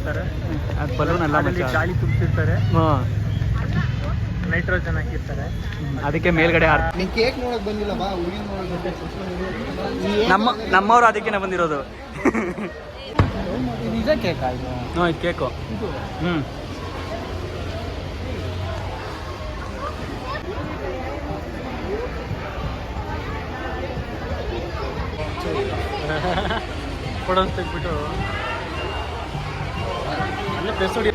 ಹಾಕಿರ್ತಾರೆ, ಅದು ಬಲೂನ್ ಎಲ್ಲ ಅದರಲ್ಲಿ ಗಾಳಿ ತುಂಬಿರ್ತಾರೆ, ನೈಟ್ರೋಜನ್ ಹಾಕಿರ್ತಾರೆ. ಅದಕ್ಕೆ ಮೇಲ್ಗಡೆ ನೀನ್ ಕೇಕ್ ನೋಡಕ್ ಬಂದಿಲ್ಲ ಬಾ, ಹುಡುಗಿ ನಮ್ಮವ್ರು ಅದಕ್ಕೇನೆ ಬಂದಿರೋದು. ನಿಜ ಕೇಕ್ ಆಯ್ತು. ಇದು ಕೇಕು. ಫೋಟೋಸ್ ತೆಗ್ಬಿಟ್ಟು ಅಲ್ಲೇ ಪ್ರೆಸ್ ಹೊಡಿ.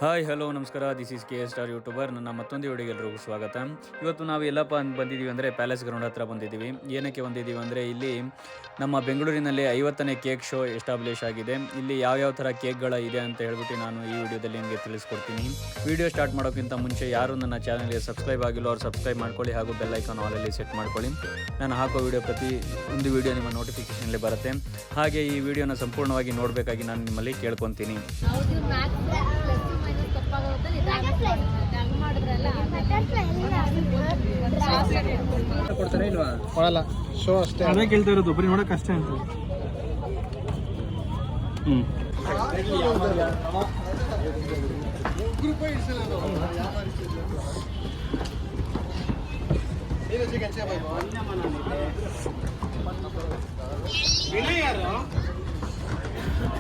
ಹಾಯ್ ಹಲೋ ನಮಸ್ಕಾರ, this is K star YouTuber. ನನ್ನ ಮತ್ತೊಂದು ವಿಡಿಯೋಗೆ ಎಲ್ಲರಿಗೂ ಸ್ವಾಗತ. ಇವತ್ತು ನಾವು ಎಲ್ಲಪ್ಪ ಬಂದಿದ್ದೀವಿ ಅಂದರೆ ಪ್ಯಾಲೇಸ್ ಗ್ರೌಂಡ್ ಹತ್ರ ಬಂದಿದ್ದೀವಿ. ಏನಕ್ಕೆ ಬಂದಿದ್ದೀವಿ ಅಂದರೆ ಇಲ್ಲಿ ನಮ್ಮ ಬೆಂಗಳೂರಿನಲ್ಲಿ 50ನೇ ಕೇಕ್ ಶೋ ಎಸ್ಟಾಬ್ಲಿಷ್ ಆಗಿದೆ. ಇಲ್ಲಿ ಯಾವ್ಯಾವ ಥರ ಕೇಕ್ಗಳ ಇದೆ ಅಂತ ಹೇಳ್ಬಿಟ್ಟು ನಾನು ಈ ವಿಡಿಯೋದಲ್ಲಿ ನಿಮಗೆ ತಿಳಿಸ್ಕೊಡ್ತೀನಿ. ವಿಡಿಯೋ ಸ್ಟಾರ್ಟ್ ಮಾಡೋಕ್ಕಿಂತ ಮುಂಚೆ ಯಾರು ನನ್ನ ಚಾನಲ್ಗೆ ಸಬ್ಸ್ಕ್ರೈಬ್ ಆಗಿಲ್ಲ ಅವ್ರು ಸಬ್ಸ್ಕ್ರೈಬ್ ಮಾಡ್ಕೊಳ್ಳಿ, ಹಾಗೂ ಬೆಲ್ ಐಕಾನ್ ಆಲಲ್ಲಿ ಸೆಟ್ ಮಾಡ್ಕೊಳ್ಳಿ. ನಾನು ಹಾಕೋ ವಿಡಿಯೋ ಪ್ರತಿ ಒಂದು ವಿಡಿಯೋ ನಿಮ್ಮ ನೋಟಿಫಿಕೇಷನಲ್ಲಿ ಬರುತ್ತೆ. ಹಾಗೆ ಈ ವಿಡಿಯೋನ ಸಂಪೂರ್ಣವಾಗಿ ನೋಡಬೇಕಾಗಿ ನಾನು ನಿಮ್ಮಲ್ಲಿ ಕೇಳ್ಕೊತೀನಿ. ಕೊಡ್ತಾರೆ ಇಲ್ವಾ? ಕೊಡಲ್ಲ, ಶೋ ಅಷ್ಟೇ. ಅದೇ ಕೇಳ್ತಾ ಇರೋದು, ಬರೀ ನೋಡಕ್ ಅಷ್ಟೇ ಅಂತ.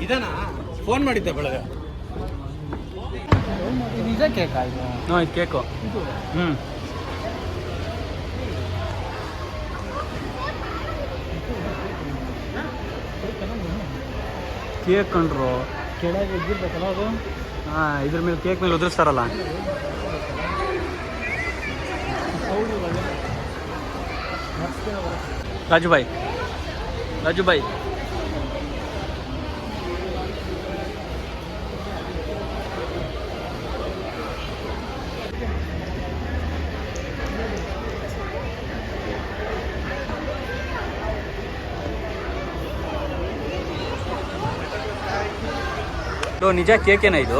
ಇದನಾ ಫೋನ್ ಮಾಡಿದ್ದೆ ಬೆಳಗ್ಗೆ. ನಿಜ ಕೇಕ್ ಆಯ್ತು. ಇದು ಕೇಕು. ಕೇಕ್ ಕಂಡ್ರು ಕೆಳಗೆ ಇದ್ದಿರ್ಬೇಕಲ್ಲ ಅದು. ಇದ್ರ ಮೇಲೆ ಕೇಕ್ ಮೇಲೆ ಉದುರಿಸ್ತಾರಲ್ಲ. ರಾಜುಭಾಯ್ ನಿಜ ಕೇಕೇನ ಇದು?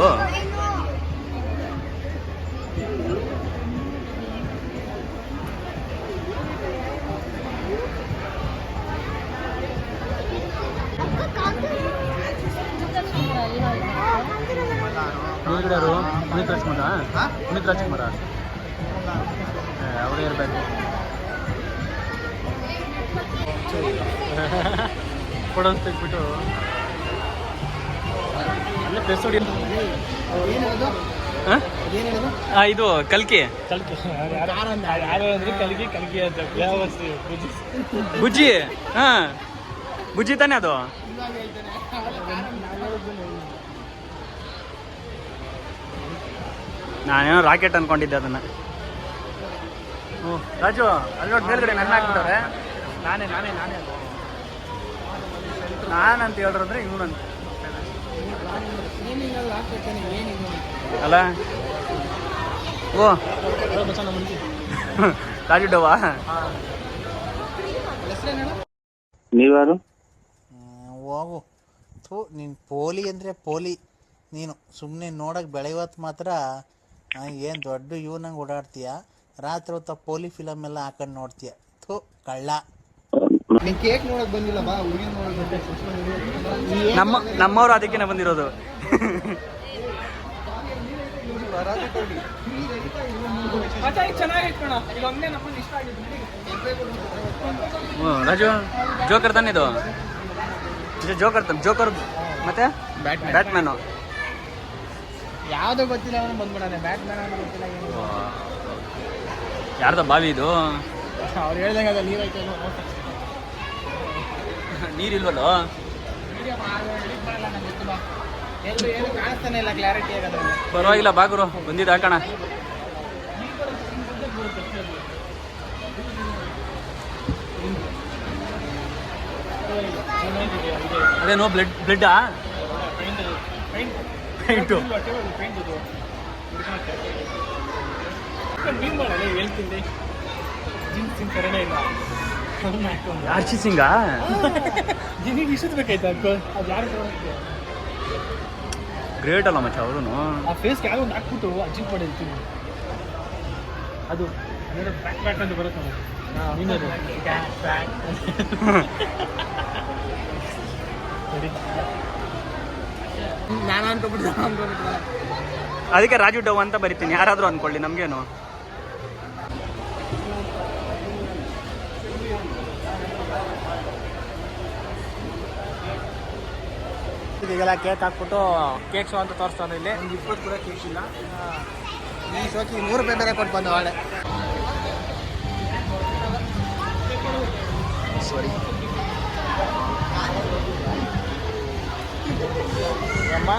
ಮೇಲ್ಗಡೆಯವರು ಪುನೀತ್ ರಾಜ್ಕುಮಾರ ಅವರೇ ಇರಬೇಕು. ಫೋಟೋಸ್ ತೆಗ್ಬಿಟ್ಟು ಅಲ್ಲೇ ಪ್ರೆಸ್ ಹೊಡಿ. ಇದು ಕಲ್ಕಿ ಬುಜ್ಜಿ. ಬುಜ್ಜಿ ತಾನೆ ಅದು. ನಾನೇನೋ ರಾಕೆಟ್ ಅನ್ಕೊಂಡಿದ್ದೆ ಅದನ್ನ. ರಾಜು ಅಲ್ಲಿ ನೋಡಿ ಮೇಲ್ಗಡೆ ನನ್ನ ಹಾಕ್ಬಿಟ್ಟವ್ರೆ. ನಾನೇ ನಾನಂತ ಹೇಳಿದ್ರೆ ಇವನಂತ ಅಲ್ಲ. ಓ ರಾಜು ಡವಾ. ನೀವ್ಯಾರು? ಹೋಗು ನೀನು ಪೋಲಿ ಅಂದರೆ ಪೋಲಿ. ನೀನು ಸುಮ್ಮನೆ ನೋಡಕ್ಕೆ ಬೆಳೆಯವತ್ತು ಮಾತ್ರ ಏನು ದೊಡ್ಡ ಇವನಂಗೆ ಓಡಾಡ್ತೀಯ. ರಾತ್ರಿ ಹೊತ್ತ ಪೋಲಿ ಫಿಲಮ್ ಎಲ್ಲ ಹಾಕೊಂಡು ನೋಡ್ತೀಯ. ಥೂ ಕಳ್ಳ. ನೀನು ಕೇಕ್ ನೋಡಕ್ ಬಂದಿಲ್ಲ ಬಾ, ಹುಡುಗಿ ನೋಡಕ್. ನಮ್ಮವ್ರು ಅದಕ್ಕೇನೆ ಬಂದಿರೋದು. ರಾಜು ಜೋಕರ್ ತಾನೆ ಇದು? ಜೋಕರ್ ಮತ್ತೆ ಬ್ಯಾಟ್ಮ್ಯಾನು ಯಾವ್ದು ಗೊತ್ತಿಲ್ಲ, ಅವನು ಬಂದ್ಬಿಡಾನೆ. ಬ್ಯಾಟ್ಮ್ಯಾನ್ ಅಂತ ಗೊತ್ತಿಲ್ಲ. ಯಾರ್ದ ಬಾವಿ ಇದು? ಅವ್ರು ಹೇಳ್ದಂಗೆ ಅದ ನೀರೈತೆ. ನೀರಿಲ್ವಲ್ಲ? ಏನು ಕಾಣಿಸ್ತಾನೆ ಇಲ್ಲ ಕ್ಲಾರಿಟಿ ಆಗೋದು. ಪರವಾಗಿಲ್ಲ ಬಾಗುರು ಬಂದಿದ್ದು ಹಾಕೋಣ. ಅದೇನೋ ಬ್ಲಡ್ಡಾ? ಪೈಂಟು ಹೇಳ್ತಿದ್ದೆ. ಜಿನ್ ಸಿಂಗ್ ಕರೆನೇ ಇಲ್ಲ. ಆರ್ಚಿ ಸಿಂಗಾ? ಜಿನಿ ಇಷ್ಟು ಬೇಕಾಯ್ತಾ ಅದು ಯಾರು ತಗೊಳಕ್ಕೆ ಗ್ರೇಟ್ ಅಲ್ಲ ಮಚ್ಚ ಅವರು. ಆ ಫೇಸ್ಗೆ ಯಾರೋ ಒಂದು ಹಾಕ್ಬಿಟ್ಟು ಅಜ್ಜಿಗೆ ಮಾಡಿ ಇರ್ತೀನಿ. ಅದು ಬ್ಯಾಕ್ ಬ್ಯಾಕ್ ಅಂತ ಬರುತ್ತೆ ನೋಡಿ, ಇನ್ನದು ನಾನು ಅನ್ಕೊಬಿಟ್ಟು ಅದಕ್ಕೆ ರಾಜು ಡವ್ ಅಂತ ಬರಿತೀನಿ, ಯಾರಾದರೂ ಅಂದ್ಕೊಳ್ಳಿ, ನಮಗೇನು. ಈಗೆಲ್ಲ ಕೇಕ್ ಹಾಕ್ಬಿಟ್ಟು ಕೇಕ್ ಶೋ ಅಂತ ತೋರಿಸ್ತಾನೆ ಇಲ್ಲಿ. ಒಂದು 20 ಕೂಡ ಕೇಕ್ ಇಲ್ಲ. ಈ ಶೋಕಿ 100 ರೂಪಾಯಿ ಬೇರೆ ಕೊಟ್ಟು ಬಂದು ಅವಳೆ. ಸಾರಿ ಅಮ್ಮ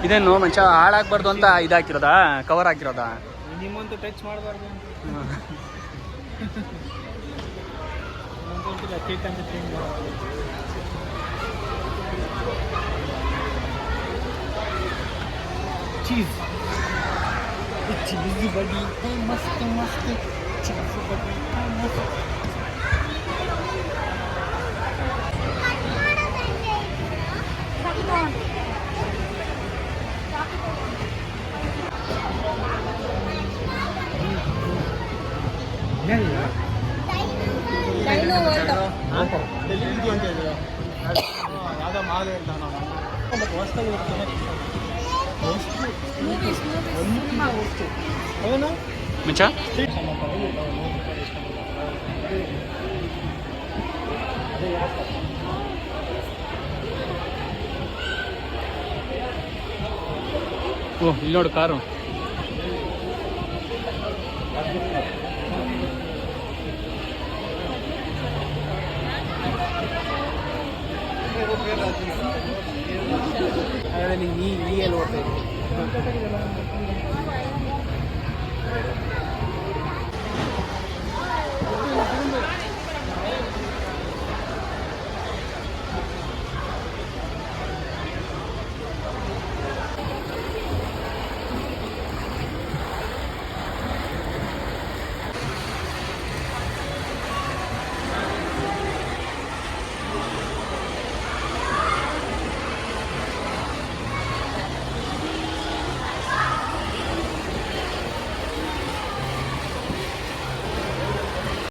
ಇದೇನು ಮಂಚ ಹಾಳಾಗ್ಬಾರ್ದು ಅಂತ ಇದಾಕಿರೋದಾ, ಕವರ್ ಹಾಕಿರೋದಾ? ನಿಮ್ಮಂತೂ ಟಚ್ ಮಾಡಬಾರ್ದು ಅಂತ ಕೇಕ್ ಅಂತ ತಿಂಗ್ ಚೀಸ್ ಚೀಸ್ ಬಡಿ ಮಸ್ತ್ ಮಸ್ತ್ ಚೀಸ್ ಬಡಿ ಮಸ್ತ್. ಯಾವುದೋ ಮಾಲೆ ಅಂತ ನಾವು ಹೊಸ್ತಾಗಿ ಅವನು ಮಂಚ ಓ ಇಲ್ಲಿ ನೋಡು ಕಾರು. ನೀ ಎಲ್ಲಿ ಓಡ್ತಾ ಇದ್ದೀವಿ